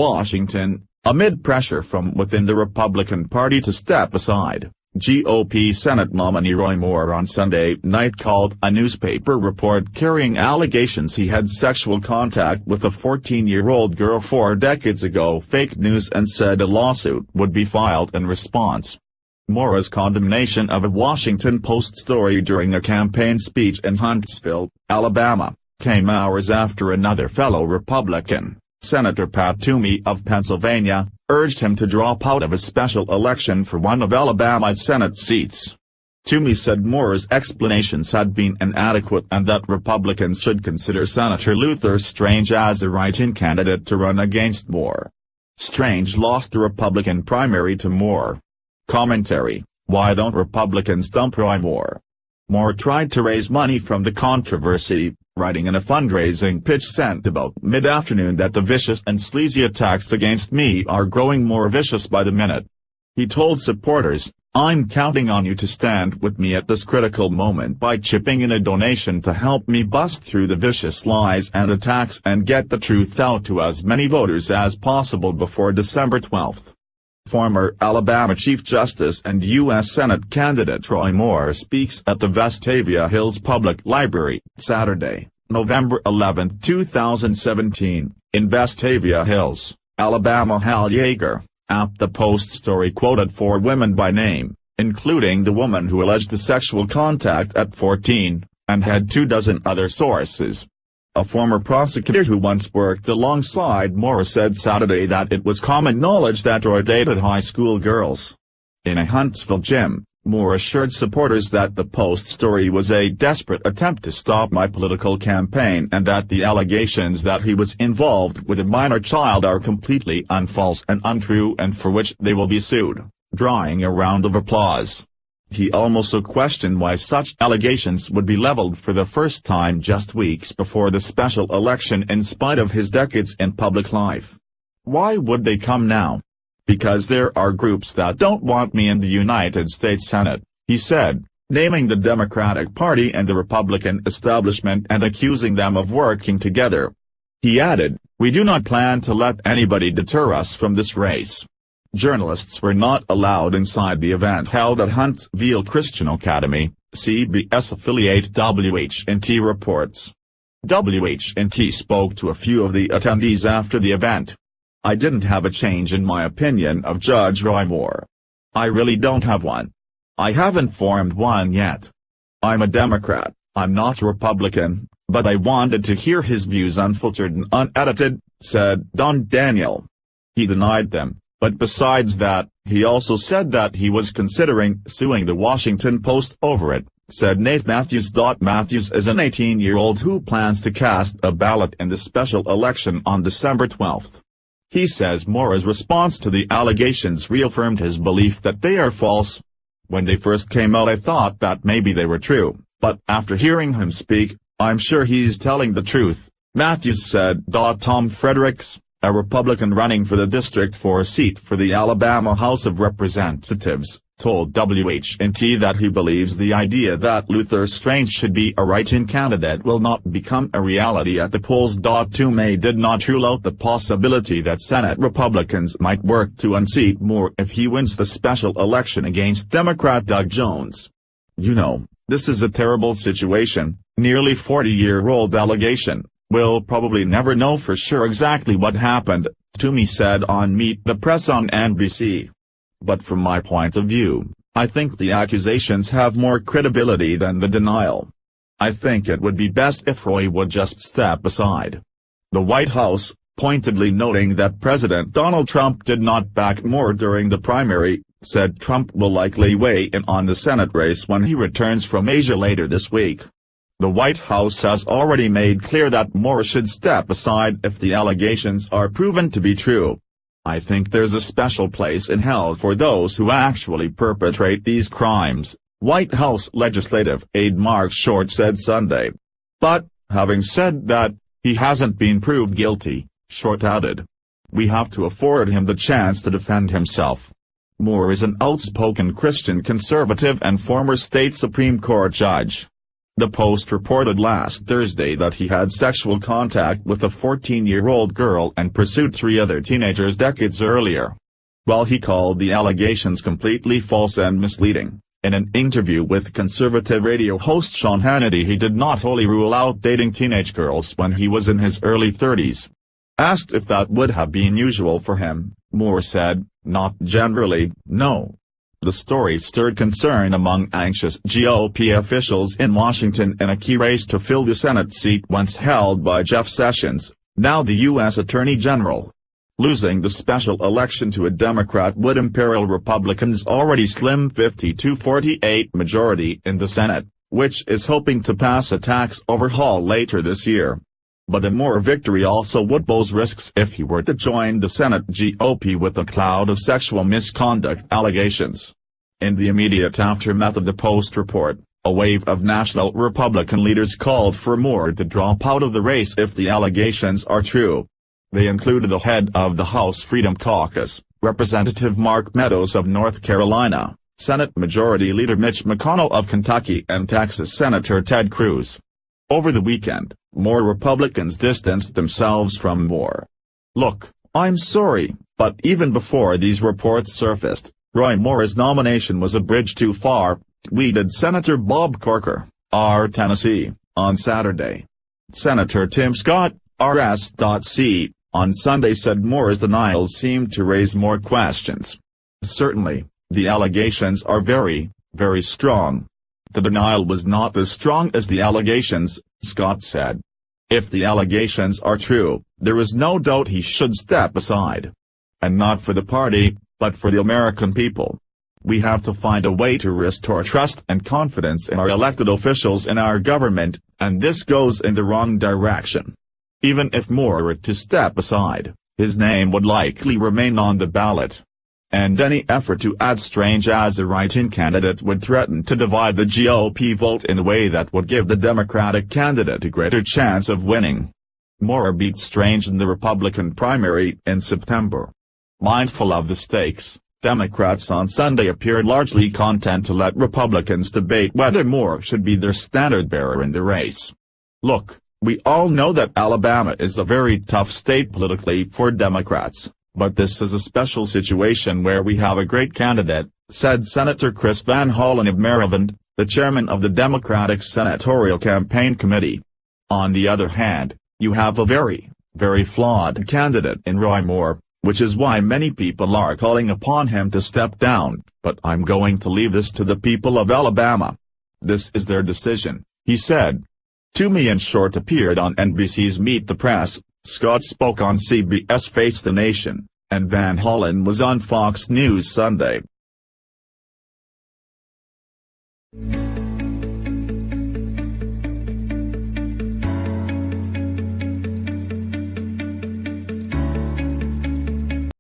Washington, amid pressure from within the Republican Party to step aside. GOP Senate nominee Roy Moore on Sunday night called a newspaper report carrying allegations he had sexual contact with a 14-year-old girl 4 decades ago fake news and said a lawsuit would be filed in response. Moore's condemnation of a Washington Post story during a campaign speech in Huntsville, Alabama, came hours after another fellow Republican, Senator Pat Toomey of Pennsylvania, urged him to drop out of a special election for one of Alabama's Senate seats. Toomey said Moore's explanations had been inadequate and that Republicans should consider Senator Luther Strange as a write-in candidate to run against Moore. Strange lost the Republican primary to Moore. Commentary: why don't Republicans dump Roy Moore? Moore tried to raise money from the controversy, writing in a fundraising pitch sent about mid-afternoon that the vicious and sleazy attacks against me are growing more vicious by the minute. He told supporters, "I'm counting on you to stand with me at this critical moment by chipping in a donation to help me bust through the vicious lies and attacks and get the truth out to as many voters as possible before December 12th. Former Alabama Chief Justice and U.S. Senate candidate Roy Moore speaks at the Vestavia Hills Public Library, Saturday, November 11, 2017, in Vestavia Hills, Alabama. Hal Yeager, at the Post story quoted 4 women by name, including the woman who alleged the sexual contact at 14, and had 24 other sources. A former prosecutor who once worked alongside Moore said Saturday that it was common knowledge that Roy dated high school girls. In a Huntsville gym, Moore assured supporters that the Post story was a desperate attempt to stop my political campaign and that the allegations that he was involved with a minor child are completely unfalse and untrue and for which they will be sued, drawing a round of applause. He also questioned why such allegations would be leveled for the first time just weeks before the special election in spite of his decades in public life. Why would they come now? Because there are groups that don't want me in the United States Senate, he said, naming the Democratic Party and the Republican establishment and accusing them of working together. He added, "We do not plan to let anybody deter us from this race." Journalists were not allowed inside the event held at Huntsville Christian Academy, CBS affiliate WHNT reports. WHNT spoke to a few of the attendees after the event. "I didn't have a change in my opinion of Judge Roy Moore. I really don't have one. I haven't formed one yet. I'm a Democrat, I'm not a Republican, but I wanted to hear his views unfiltered and unedited," said Don Daniel. He denied them. But besides that, he also said that he was considering suing the Washington Post over it, said Nate Matthews. Matthews is an 18-year-old who plans to cast a ballot in the special election on December 12. He says Moore's response to the allegations reaffirmed his belief that they are false. "When they first came out I thought that maybe they were true, but after hearing him speak, I'm sure he's telling the truth," Matthews said. Tom Fredericks, a Republican running for the District 4 seat for the Alabama House of Representatives, told WHNT that he believes the idea that Luther Strange should be a write-in candidate will not become a reality at the polls. Toomey did not rule out the possibility that Senate Republicans might work to unseat Moore if he wins the special election against Democrat Doug Jones. "You know, this is a terrible situation, nearly 40-year-old allegation. We'll probably never know for sure exactly what happened," Toomey said on Meet the Press on NBC. "But from my point of view, I think the accusations have more credibility than the denial. I think it would be best if Roy would just step aside." The White House, pointedly noting that President Donald Trump did not back Moore during the primary, said Trump will likely weigh in on the Senate race when he returns from Asia later this week. The White House has already made clear that Moore should step aside if the allegations are proven to be true. "I think there's a special place in hell for those who actually perpetrate these crimes," White House legislative aide Mark Short said Sunday. But, having said that, he hasn't been proved guilty, Short added. "We have to afford him the chance to defend himself." Moore is an outspoken Christian conservative and former state Supreme Court judge. The Post reported last Thursday that he had sexual contact with a 14-year-old girl and pursued 3 other teenagers decades earlier. While he called the allegations completely false and misleading, in an interview with conservative radio host Sean Hannity he did not wholly rule out dating teenage girls when he was in his early 30s. Asked if that would have been usual for him, Moore said, "Not generally, no." The story stirred concern among anxious GOP officials in Washington in a key race to fill the Senate seat once held by Jeff Sessions, now the U.S. Attorney General. Losing the special election to a Democrat would imperil Republicans' already slim 50-48 majority in the Senate, which is hoping to pass a tax overhaul later this year. But a Moore victory also would pose risks if he were to join the Senate GOP with a cloud of sexual misconduct allegations. In the immediate aftermath of the Post report, a wave of national Republican leaders called for Moore to drop out of the race if the allegations are true. They included the head of the House Freedom Caucus, Representative Mark Meadows of North Carolina, Senate Majority Leader Mitch McConnell of Kentucky and Texas Senator Ted Cruz. Over the weekend, more Republicans distanced themselves from Moore. "Look, I'm sorry, but even before these reports surfaced, Roy Moore's nomination was a bridge too far," tweeted Senator Bob Corker, R. Tennessee, on Saturday. Senator Tim Scott, RS.C., on Sunday said Moore's denials seemed to raise more questions. "Certainly, the allegations are very, very strong. The denial was not as strong as the allegations," Scott said. "If the allegations are true, there is no doubt he should step aside. And not for the party, but for the American people. We have to find a way to restore trust and confidence in our elected officials in our government, and this goes in the wrong direction." Even if Moore were to step aside, his name would likely remain on the ballot. And any effort to add Strange as a write-in candidate would threaten to divide the GOP vote in a way that would give the Democratic candidate a greater chance of winning. Moore beat Strange in the Republican primary in September. Mindful of the stakes, Democrats on Sunday appeared largely content to let Republicans debate whether Moore should be their standard-bearer in the race. "Look, we all know that Alabama is a very tough state politically for Democrats, but this is a special situation where we have a great candidate," said Senator Chris Van Hollen of Maryland, the chairman of the Democratic Senatorial Campaign Committee. "On the other hand, you have a very, very flawed candidate in Roy Moore, which is why many people are calling upon him to step down, but I'm going to leave this to the people of Alabama. This is their decision," he said. Toomey and Short appeared on NBC's Meet the Press, Scott spoke on CBS Face the Nation, and Van Hollen was on Fox News Sunday.